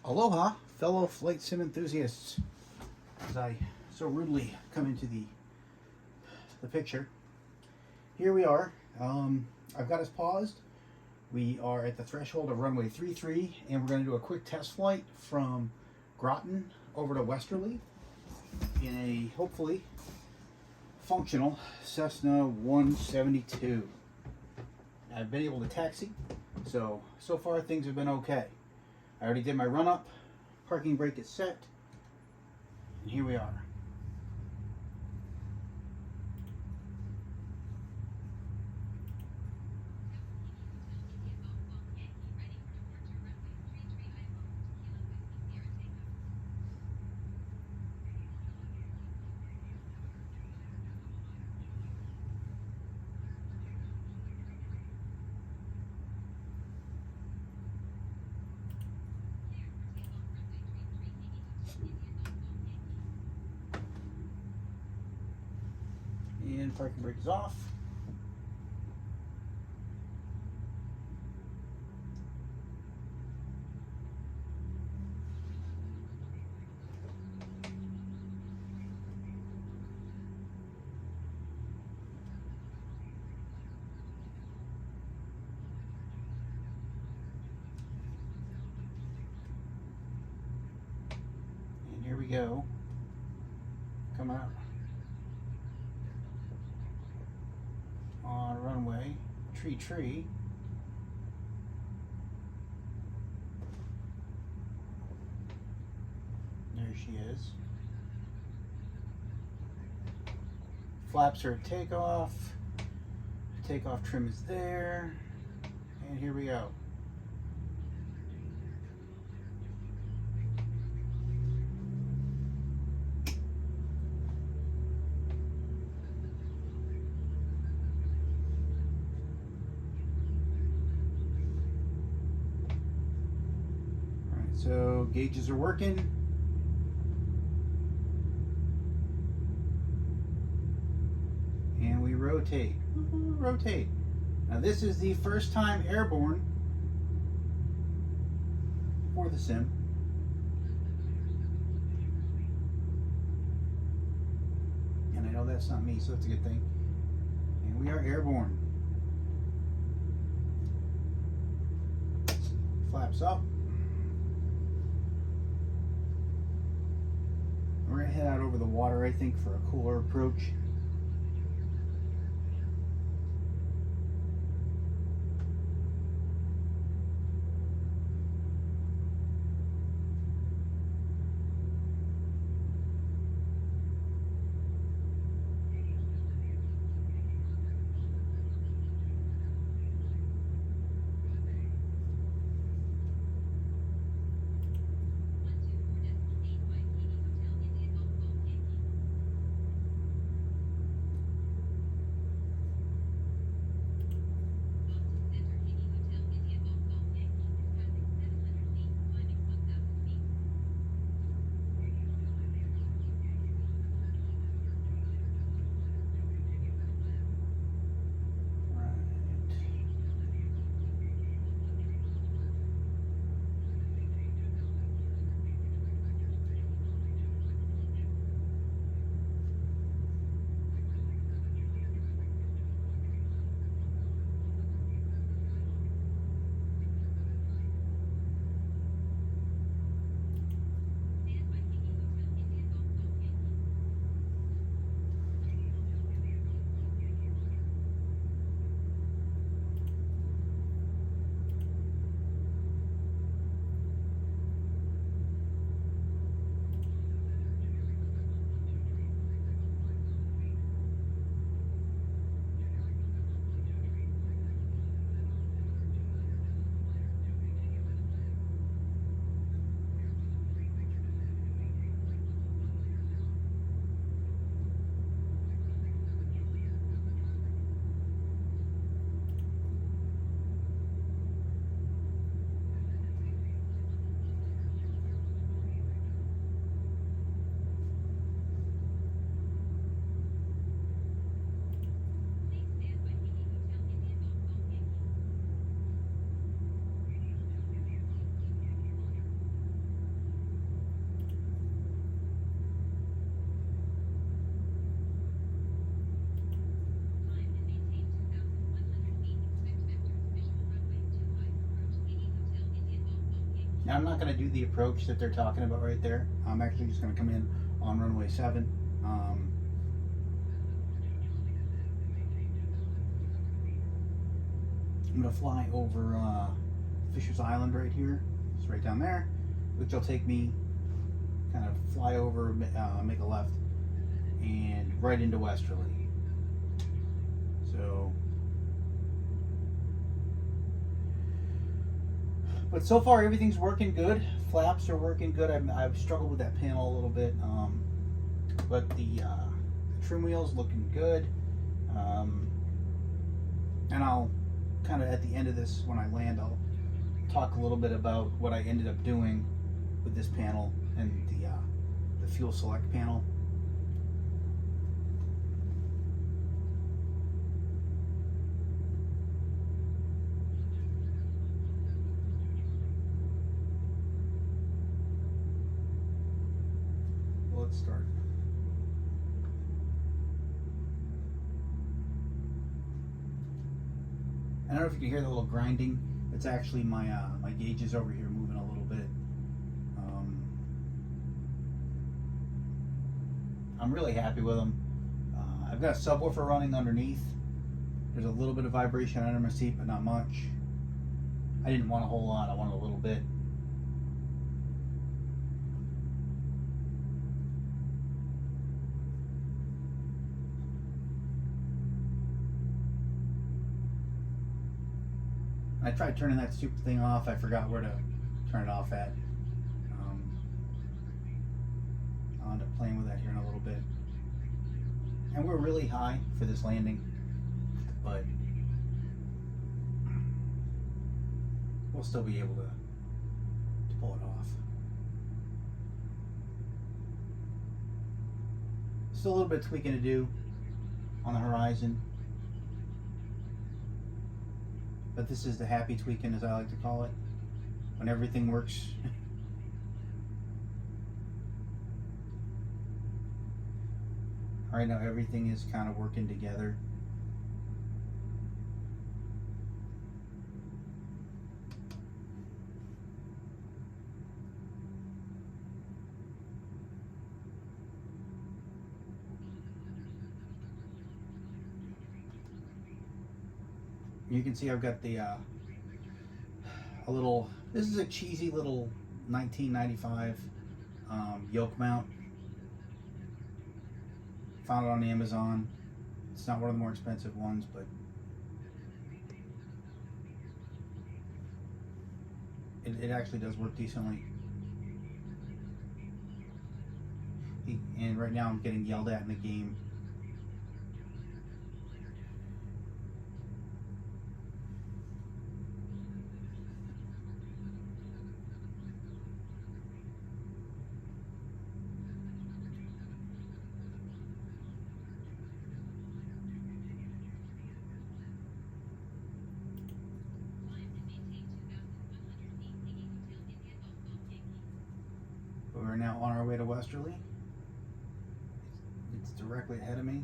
Aloha, fellow flight sim enthusiasts. As I so rudely come into the picture, here we are. I've got us paused. We are at the threshold of runway 33, and we're going to do a quick test flight from Groton over to Westerly in a hopefully functional Cessna 172. I've been able to taxi, so far things have been okay. I already did my run up, parking brake is set, and here we are. And parking brake is off. And here we go. Come out on runway, tree. There she is. Flaps are at takeoff. Takeoff trim is there. And here we go. So gauges are working. And we rotate. Rotate. Now this is the first time airborne for the sim. And I know that's not me, so that's a good thing. And we are airborne. Flaps up. We're going to head out over the water, I think, for a cooler approach. Now I'm not going to do the approach that they're talking about right there. I'm actually just going to come in on runway 7. I'm going to fly over Fisher's Island right here. It's right down there, which will take me, kind of fly over, make a left, and right into Westerly. So, but so far everything's working good. Flaps are working good. I've struggled with that panel a little bit, but the trim wheel's looking good. And I'll kind of at the end of this, when I land, I'll talk a little bit about what I ended up doing with this panel and the fuel select panel. Well, let's start. I don't know if you can hear the little grinding. It's actually my my gauges over here moving a little bit. I'm really happy with them. I've got a subwoofer running underneath. There's a little bit of vibration under my seat, but not much. I didn't want a whole lot. I wanted a little bit. I tried turning that stupid thing off. I forgot where to turn it off at. I'll end up playing with that here in a little bit. And we're really high for this landing, but we'll still be able to pull it off. Still a little bit of tweaking to do on the horizon. But this is the happy tweaking, as I like to call it, when everything works. Right now everything is kind of working together. You can see I've got the a little, this is a cheesy little 1995 yoke mount. Found it on Amazon. It's not one of the more expensive ones, but it actually does work decently. And right now I'm getting yelled at in the game. We're now on our way to Westerly. It's directly ahead of me.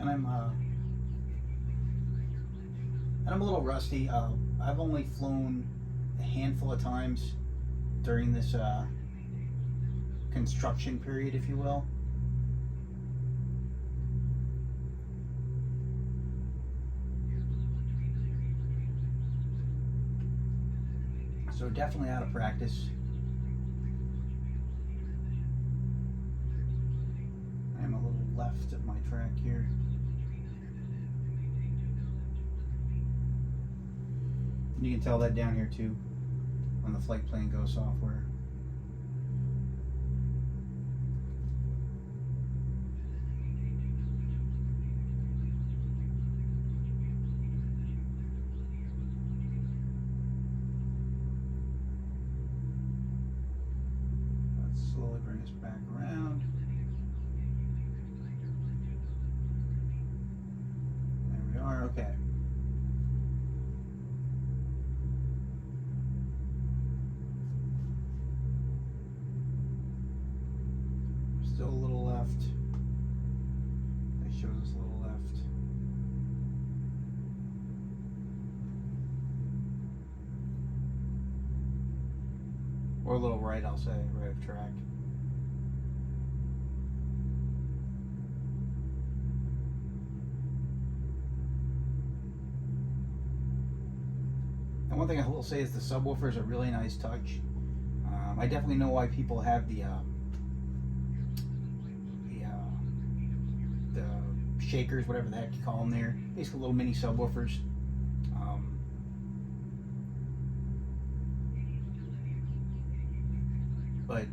And I'm a little rusty. I've only flown a handful of times during this construction period, if you will. So definitely out of practice. I'm a little left of my track here. You can tell that down here too on the Flight Plan Go software. Let's slowly bring us back around. There we are, okay. Still a little left. That shows us a little left. Or a little right, I'll say, right of track. And one thing I will say is the subwoofer is a really nice touch. I definitely know why people have the shakers, whatever the heck you call them there. Basically little mini subwoofers. But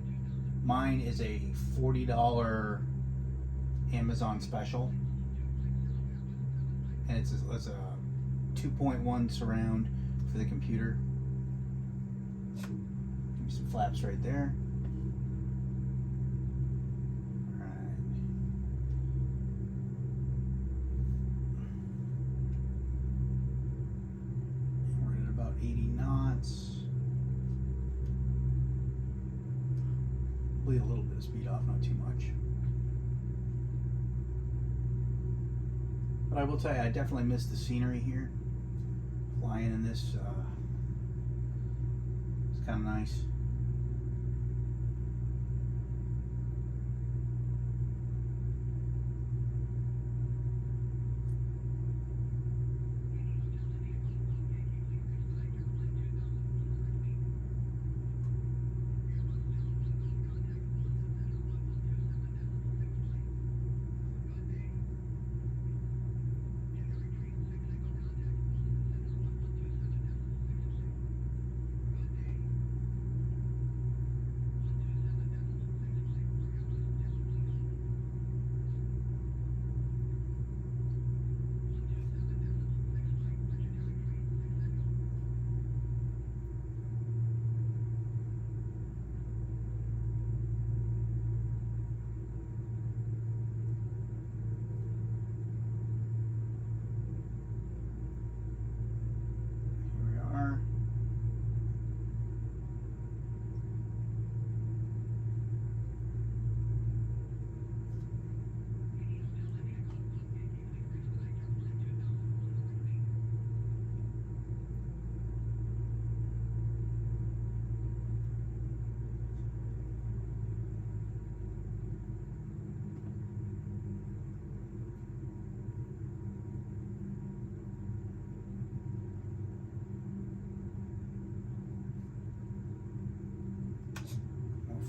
mine is a $40 Amazon special. And it's a 2.1 surround for the computer. Give me some flaps right there. We're at about 80 knots. Bleed a little bit of speed off, not too much. But I will tell you, I definitely miss the scenery here. Flying in this, it's kind of nice.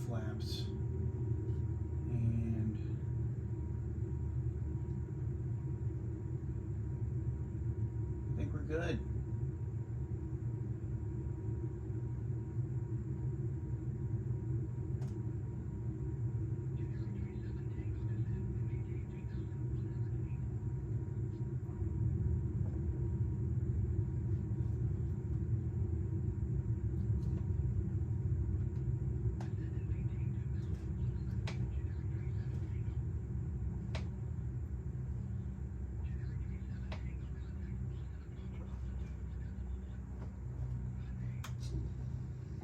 Flaps, and I think we're good.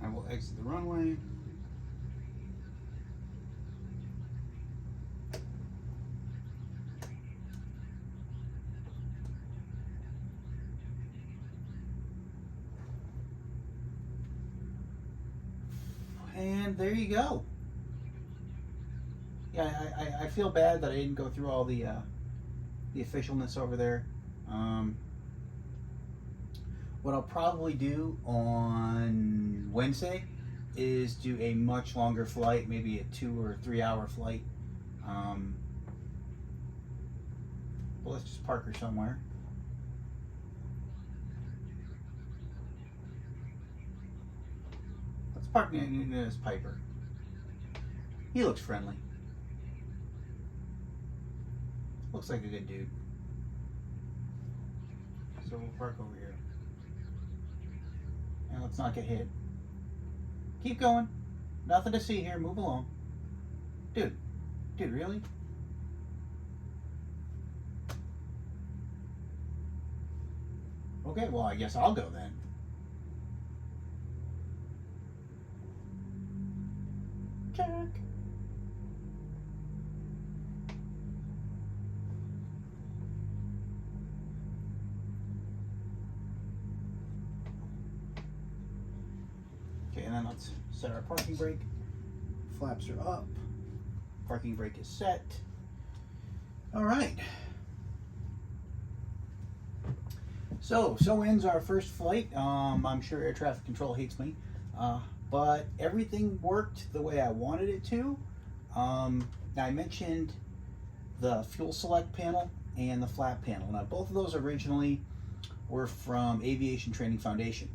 I will exit the runway. And there you go. Yeah, I feel bad that I didn't go through all the officialness over there. What I'll probably do on Wednesday is do a much longer flight, maybe a 2 or 3 hour flight. Well, let's just park her somewhere. parking in this Piper. He looks friendly. Looks like a good dude. So we'll park over here. And let's not get hit. Keep going. Nothing to see here. Move along. Dude. Dude, really? Okay, well, I guess I'll go then. Check. Okay, and then let's set our parking brake. Flaps are up. Parking brake is set. All right. So ends our first flight. I'm sure air traffic control hates me, but everything worked the way I wanted it to. Now I mentioned the fuel select panel and the flap panel. Now both of those originally were from Aviation Training Foundation.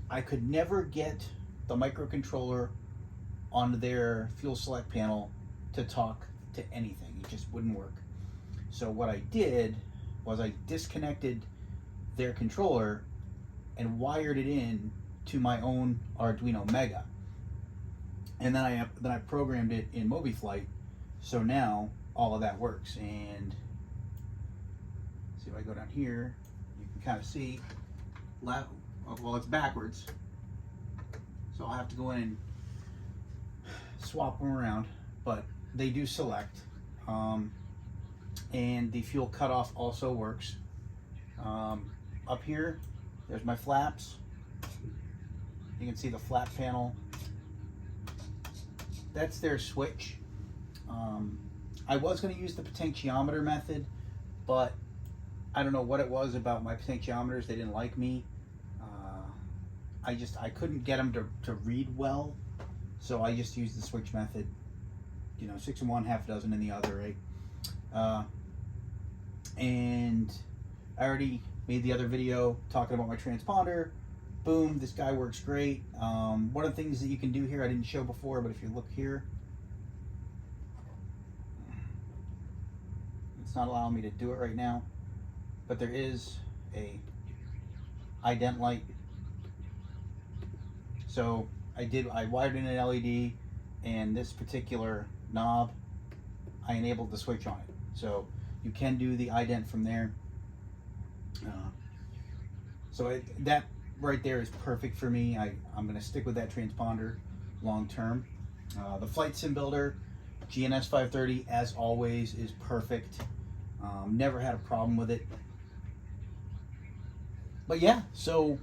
I could never get the microcontroller on their fuel select panel to talk to anything. It just wouldn't work. So what I did was I disconnected their controller and wired it in to my own Arduino Mega. And then I programmed it in MobiFlight, so now all of that works. And see if I go down here, you can kind of see, well, it's backwards, so I'll have to go in and swap them around, but they do select. And the fuel cutoff also works. Up here, there's my flaps. You can see the flap panel. That's their switch. I was going to use the potentiometer method, but I don't know what it was about my potentiometers. They didn't like me. I couldn't get them to read well, so I just used the switch method. You know, 6 in one, half a dozen in the other, right? And I already made the other video talking about my transponder. Boom, this guy works great. One of the things that you can do here I didn't show before, but if you look here, it's not allowing me to do it right now, but there is a ident light. So I wired in an LED, and this particular knob, I enabled the switch on it. So you can do the ident from there. That right there is perfect for me. I'm going to stick with that transponder long term. The flight sim builder, GNS 530, as always, is perfect. Never had a problem with it. But yeah, so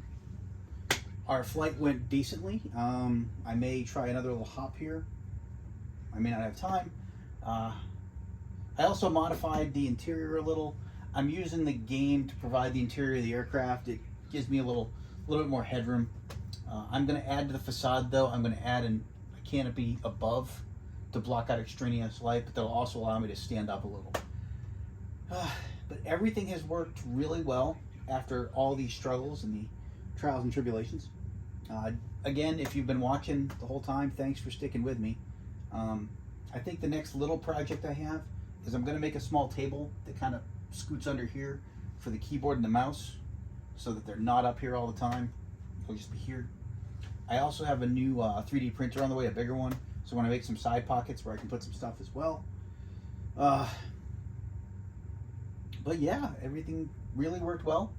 our flight went decently. I may try another little hop here. I may not have time. I also modified the interior a little. I'm using the game to provide the interior of the aircraft. It gives me a little bit more headroom. I'm going to add to the facade though. I'm going to add a canopy above to block out extraneous light, but that'll also allow me to stand up a little. But everything has worked really well after all these struggles and the trials and tribulations. Again, if you've been watching the whole time, thanks for sticking with me. I think the next little project I have is I'm going to make a small table that kind of scoots under here for the keyboard and the mouse so that they're not up here all the time. They'll just be here. I also have a new 3D printer on the way, a bigger one, so I want to make some side pockets where I can put some stuff as well. But yeah, everything really worked well.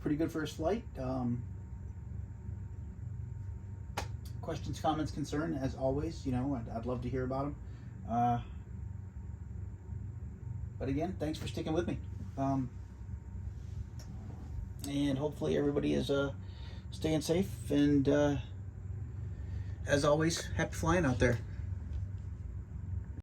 Pretty good first flight. Questions, comments, concern, as always, you know, I'd love to hear about them. But again, thanks for sticking with me. And hopefully everybody is staying safe, and as always, happy flying out there.